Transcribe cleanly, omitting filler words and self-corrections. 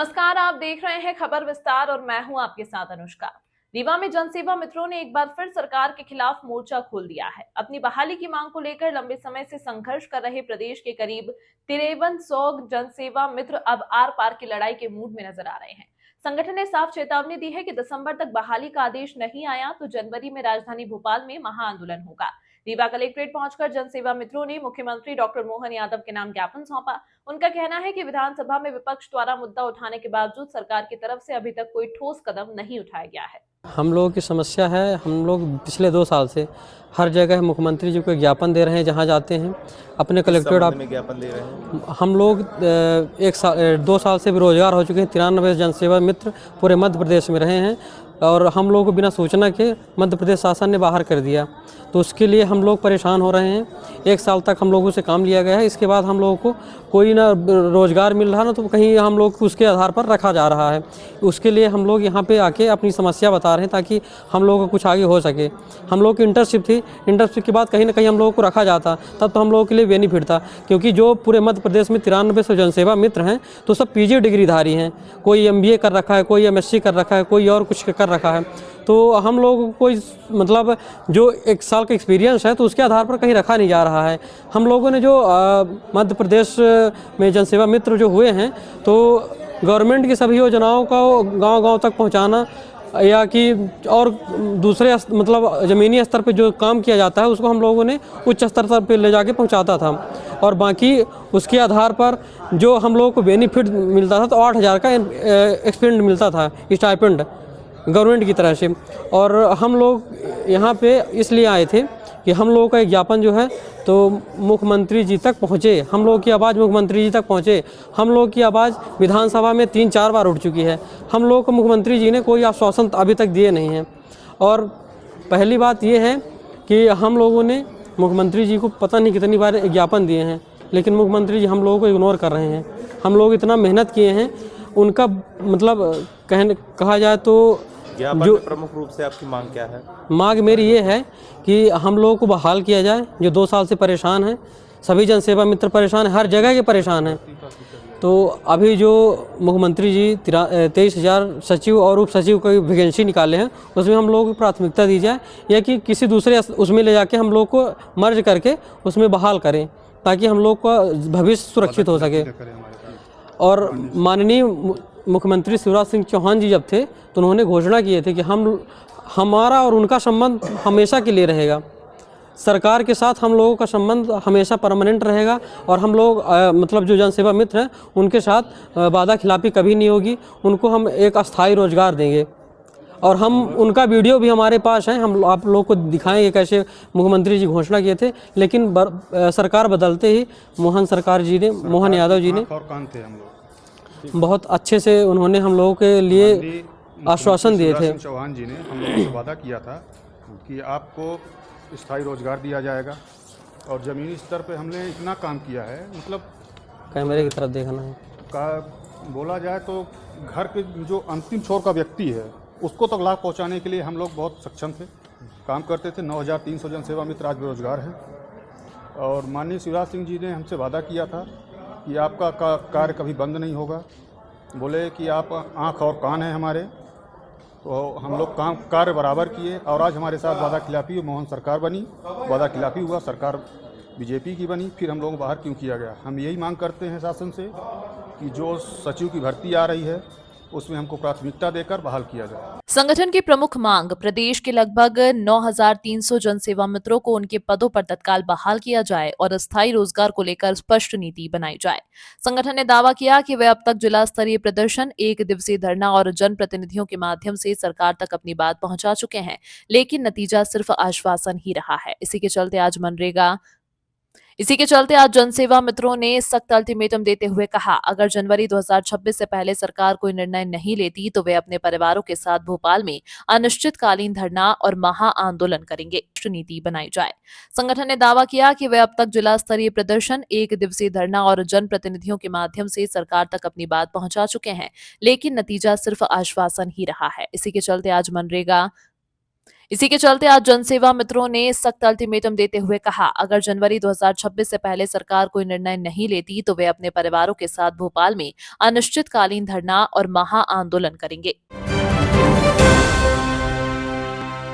नमस्कार, आप देख रहे हैं खबर विस्तार और मैं हूं आपके साथ अनुष्का। रीवा में जनसेवा मित्रों ने एक बार फिर सरकार के खिलाफ मोर्चा खोल दिया है। अपनी बहाली की मांग को लेकर लंबे समय से संघर्ष कर रहे प्रदेश के करीब 5300 जनसेवा मित्र अब आर पार की लड़ाई के मूड में नजर आ रहे हैं। संगठन ने साफ चेतावनी दी है कि दिसंबर तक बहाली का आदेश नहीं आया तो जनवरी में राजधानी भोपाल में महाआंदोलन होगा। रीवा कलेक्ट्रेट पहुंचकर जनसेवा मित्रों ने मुख्यमंत्री डॉक्टर मोहन यादव के नाम ज्ञापन सौंपा। उनका कहना है कि विधानसभा में विपक्ष द्वारा मुद्दा उठाने के बावजूद सरकार की तरफ से अभी तक कोई ठोस कदम नहीं उठाया गया है। हम लोगों की समस्या है, हम लोग पिछले 2 साल से हर जगह मुख्यमंत्री जी को ज्ञापन दे रहे हैं, जहां जाते हैं अपने कलेक्ट्रेट में ज्ञापन दे रहे हैं। हम लोग 2 साल से बेरोजगार हो चुके हैं। 93 जनसेवा मित्र पूरे मध्य प्रदेश में रहे हैं और हम लोगों को बिना सूचना के मध्य प्रदेश शासन ने बाहर कर दिया, तो उसके लिए हम लोग परेशान हो रहे हैं। 1 साल तक हम लोगों से काम लिया गया है, इसके बाद हम लोगों को कोई ना रोज़गार मिल रहा ना, तो कहीं हम लोग उसके आधार पर रखा जा रहा है। उसके लिए हम लोग यहाँ पे आके अपनी समस्या बता रहे हैं ताकि हम लोगों को कुछ आगे हो सके। हम लोग की इंटर्नशिप थी, इंटर्नशिप के बाद कहीं ना कहीं हम लोगों को रखा जाता, तब तो हम लोगों के लिए बेनिफिट था, क्योंकि जो पूरे मध्य प्रदेश में 9300 जनसेवा मित्र हैं तो सब PG डिग्रीधारी हैं। कोई MBA कर रखा है, कोई MSc कर रखा है, कोई और कुछ कर रखा है। तो हम लोग कोई मतलब जो 1 साल का एक्सपीरियंस है तो उसके आधार पर कहीं रखा नहीं जा रहा है। हम लोगों ने जो मध्य प्रदेश में जनसेवा मित्र जो हुए हैं तो गवर्नमेंट की सभी योजनाओं का गांव-गांव तक पहुंचाना या कि और दूसरे मतलब ज़मीनी स्तर पे जो काम किया जाता है उसको हम लोगों ने उच्च स्तर पे ले जाके पहुंचाता था, और बाकी उसके आधार पर जो हम लोगों को बेनिफिट मिलता था तो 8000 का एक्सपेंड मिलता था, स्टाइपेंड गवर्नमेंट की तरह से। और हम लोग यहाँ पे इसलिए आए थे कि हम लोगों का एक ज्ञापन जो है तो मुख्यमंत्री जी तक पहुँचे, हम लोगों की आवाज़ मुख्यमंत्री जी तक पहुँचे। हम लोगों की आवाज़ विधानसभा में 3-4 बार उठ चुकी है, हम लोगों को मुख्यमंत्री जी ने कोई आश्वासन अभी तक दिए नहीं हैं। और पहली बात ये है कि हम लोगों ने मुख्यमंत्री जी को पता नहीं कितनी बार ज्ञापन दिए हैं, लेकिन मुख्यमंत्री जी हम लोगों को इग्नोर कर रहे हैं। हम लोग इतना मेहनत किए हैं, उनका मतलब कहा जाए तो जो प्रमुख रूप से आपकी मांग क्या है? मांग मेरी ये है कि हम लोगों को बहाल किया जाए, जो 2 साल से परेशान हैं। सभी जनसेवा मित्र परेशान हैं, हर जगह के परेशान हैं। तो अभी जो मुख्यमंत्री जी 23,000 सचिव और उप सचिव की वैकेंसी निकाले हैं, उसमें हम लोगों को प्राथमिकता दी जाए, या कि किसी दूसरे उसमें ले जाके हम लोग को मर्ज करके उसमें बहाल करें, ताकि हम लोग का भविष्य सुरक्षित हो सके। और माननीय मुख्यमंत्री शिवराज सिंह चौहान जी जब थे तो उन्होंने घोषणा किए थे कि हमारा और उनका संबंध हमेशा के लिए रहेगा, सरकार के साथ हम लोगों का संबंध हमेशा परमानेंट रहेगा, और हम लोग मतलब जो जनसेवा मित्र हैं उनके साथ वादा खिलाफी कभी नहीं होगी। उनको हम एक अस्थायी रोजगार देंगे, और हम उनका वीडियो भी हमारे पास है, हम आप लोग को दिखाएंगे कैसे मुख्यमंत्री जी घोषणा किए थे। लेकिन सरकार बदलते ही मोहन यादव जी ने बहुत अच्छे से उन्होंने हम लोगों के लिए आश्वासन दिए थे। चौहान जी ने हम लोगों से वादा किया था कि आपको स्थायी रोजगार दिया जाएगा, और ज़मीनी स्तर पे हमने इतना काम किया है, मतलब कैमरे की तरफ देखना है का बोला जाए तो घर के जो अंतिम छोर का व्यक्ति है उसको तक लाभ पहुंचाने के लिए हम लोग बहुत सक्षम थे, काम करते थे। 9300 जनसेवा मित्र आज बेरोजगार हैं, और माननीय शिवराज सिंह जी ने हमसे वादा किया था कि आपका कार्य कभी बंद नहीं होगा। बोले कि आप आँख और कान हैं हमारे, तो हम लोग कार्य बराबर किए, और आज हमारे साथ वादा खिलाफी मोहन सरकार बनी, वादा खिलाफी हुआ, सरकार बीजेपी की बनी, फिर हम लोगों को बाहर क्यों किया गया? हम यही मांग करते हैं शासन से कि जो सचिव की भर्ती आ रही है उसमें हमको प्राथमिकता देकर बहाल किया जाए। संगठन की प्रमुख मांग प्रदेश के लगभग 9300 जनसेवा मित्रों को उनके पदों पर तत्काल बहाल किया जाए और अस्थायी रोजगार को लेकर स्पष्ट नीति बनाई जाए। संगठन ने दावा किया कि वे अब तक जिला स्तरीय प्रदर्शन, 1 दिवसीय धरना और जनप्रतिनिधियों के माध्यम से सरकार तक अपनी बात पहुंचा चुके हैं, लेकिन नतीजा सिर्फ आश्वासन ही रहा है। इसी के चलते आज जनसेवा मित्रों ने सख्त अल्टीमेटम देते हुए कहा, अगर जनवरी 2026 से पहले सरकार कोई निर्णय नहीं लेती तो वे अपने परिवारों के साथ भोपाल में अनिश्चितकालीन धरना और महा आंदोलन करेंगे। नीति बनाई जाए। संगठन ने दावा किया कि वे अब तक जिला स्तरीय प्रदर्शन, 1 दिवसीय धरना और जनप्रतिनिधियों के माध्यम से सरकार तक अपनी बात पहुंचा चुके हैं, लेकिन नतीजा सिर्फ आश्वासन ही रहा है। इसी के चलते आज इसी के चलते आज जनसेवा मित्रों ने सख्त अल्टीमेटम देते हुए कहा, अगर जनवरी 2026 से पहले सरकार कोई निर्णय नहीं लेती तो वे अपने परिवारों के साथ भोपाल में अनिश्चितकालीन धरना और महा आंदोलन करेंगे।